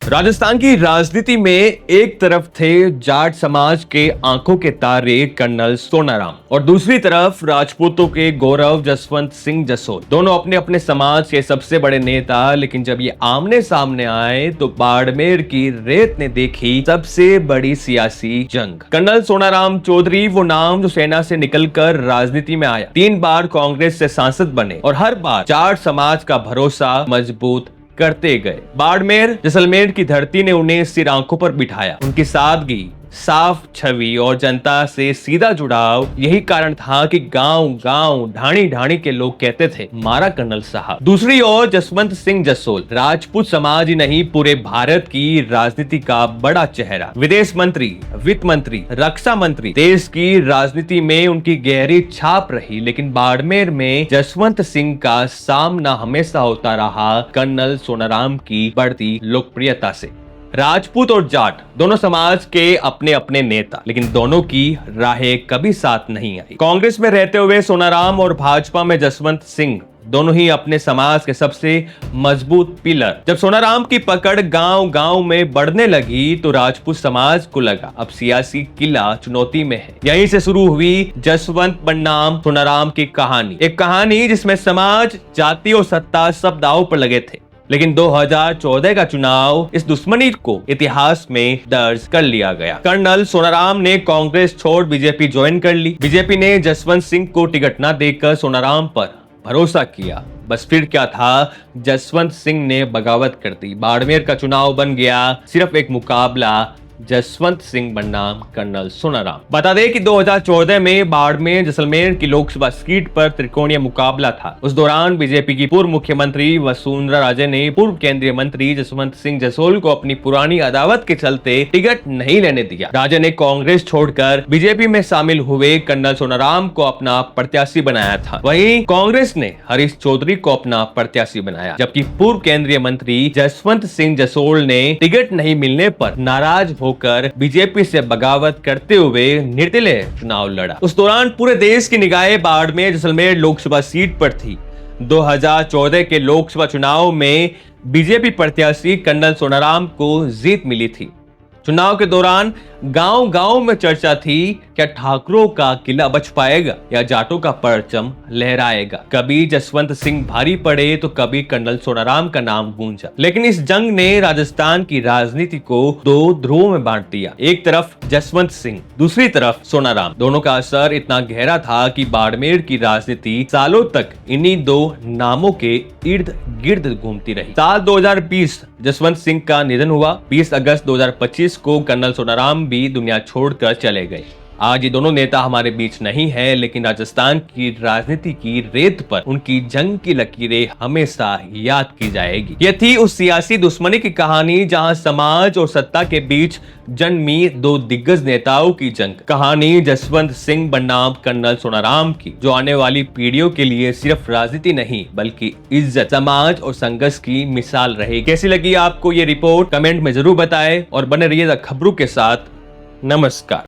राजस्थान की राजनीति में एक तरफ थे जाट समाज के आंखों के तारे कर्नल सोनाराम और दूसरी तरफ राजपूतों के गौरव जसवंत सिंह जसोल। दोनों अपने अपने समाज के सबसे बड़े नेता, लेकिन जब ये आमने सामने आए तो बाड़मेर की रेत ने देखी सबसे बड़ी सियासी जंग। कर्नल सोनाराम चौधरी वो नाम जो सेना से निकलकर राजनीति में आया, 3 बार कांग्रेस से सांसद बने और हर बार जाट समाज का भरोसा मजबूत करते गए। बाड़मेर जैसलमेर की धरती ने उन्हें सिर आंखों पर बिठाया। उनकी सादगी, साफ छवि और जनता से सीधा जुड़ाव, यही कारण था कि गांव-गांव, ढाणी-ढाणी के लोग कहते थे, मारा कर्नल साहब। दूसरी ओर जसवंत सिंह जसोल राजपूत समाज ही नहीं, पूरे भारत की राजनीति का बड़ा चेहरा। विदेश मंत्री, वित्त मंत्री, रक्षा मंत्री, देश की राजनीति में उनकी गहरी छाप रही। लेकिन बाड़मेर में जसवंत सिंह का सामना हमेशा होता रहा कर्नल सोनाराम की बढ़ती लोकप्रियता से। राजपूत और जाट दोनों समाज के अपने अपने नेता, लेकिन दोनों की राहें कभी साथ नहीं आई। कांग्रेस में रहते हुए सोनाराम और भाजपा में जसवंत सिंह दोनों ही अपने समाज के सबसे मजबूत पिलर। जब सोनाराम की पकड़ गांव-गांव में बढ़ने लगी तो राजपूत समाज को लगा अब सियासी किला चुनौती में है। यहीं से शुरू हुई जसवंत बनाम सोनाराम की कहानी, एक कहानी जिसमें समाज, जाति और सत्ता सब दांव पर लगे थे। लेकिन 2014 का चुनाव इस दुश्मनी को इतिहास में दर्ज कर लिया गया। कर्नल सोनाराम ने कांग्रेस छोड़ बीजेपी ज्वाइन कर ली। बीजेपी ने जसवंत सिंह को टिकट न देकर सोनाराम पर भरोसा किया। बस फिर क्या था, जसवंत सिंह ने बगावत कर दी। बाड़मेर का चुनाव बन गया सिर्फ एक मुकाबला, जसवंत सिंह बनाम कर्नल सोनाराम। बता दें कि 2014 में बाड़मेर जैसलमेर की लोकसभा सीट पर त्रिकोणीय मुकाबला था। उस दौरान बीजेपी की पूर्व मुख्यमंत्री वसुंधरा राजे ने पूर्व केंद्रीय मंत्री जसवंत सिंह जसोल को अपनी पुरानी अदावत के चलते टिकट नहीं लेने दिया। राजे ने कांग्रेस छोड़कर बीजेपी में शामिल हुए कर्नल सोनाराम को अपना प्रत्याशी बनाया था। वहीं कांग्रेस ने हरीश चौधरी को अपना प्रत्याशी बनाया, जबकि पूर्व केंद्रीय मंत्री जसवंत सिंह जसोल ने टिकट नहीं मिलने पर नाराज होकर बीजेपी से बगावत करते हुए निर्दलीय चुनाव लड़ा। उस दौरान पूरे देश की निगाहें बाड़मेर जैसलमेर लोकसभा सीट पर थी। 2014 के लोकसभा चुनाव में बीजेपी प्रत्याशी कर्नल सोनाराम को जीत मिली थी। चुनाव के दौरान गांव-गांव में चर्चा थी, क्या ठाकुरों का किला बच पाएगा या जाटों का परचम लहराएगा। कभी जसवंत सिंह भारी पड़े तो कभी कर्नल सोनाराम का नाम गूंजा। लेकिन इस जंग ने राजस्थान की राजनीति को 2 ध्रुवों में बांट दिया। एक तरफ जसवंत सिंह, दूसरी तरफ सोनाराम। दोनों का असर इतना गहरा था कि बाड़मेर की राजनीति सालों तक इन्हीं 2 नामों के इर्द गिर्द घूमती रही। साल 2020 जसवंत सिंह का निधन हुआ। 20 अगस्त 2025 को कर्नल सोनाराम भी दुनिया छोड़कर चले गए। आज ये दोनों नेता हमारे बीच नहीं है, लेकिन राजस्थान की राजनीति की रेत पर उनकी जंग की लकीरें हमेशा याद की जाएगी। ये थी उस सियासी दुश्मनी की कहानी जहां समाज और सत्ता के बीच जन्मी 2 दिग्गज नेताओं की जंग। कहानी जसवंत सिंह बनाम कर्नल सोनाराम की, जो आने वाली पीढ़ियों के लिए सिर्फ राजनीति नहीं बल्कि इज्जत, समाज और संघर्ष की मिसाल रहेगी। कैसी लगी आपको ये रिपोर्ट, कमेंट में जरूर बताएं और बने रहिएगा खबरों के साथ। नमस्कार।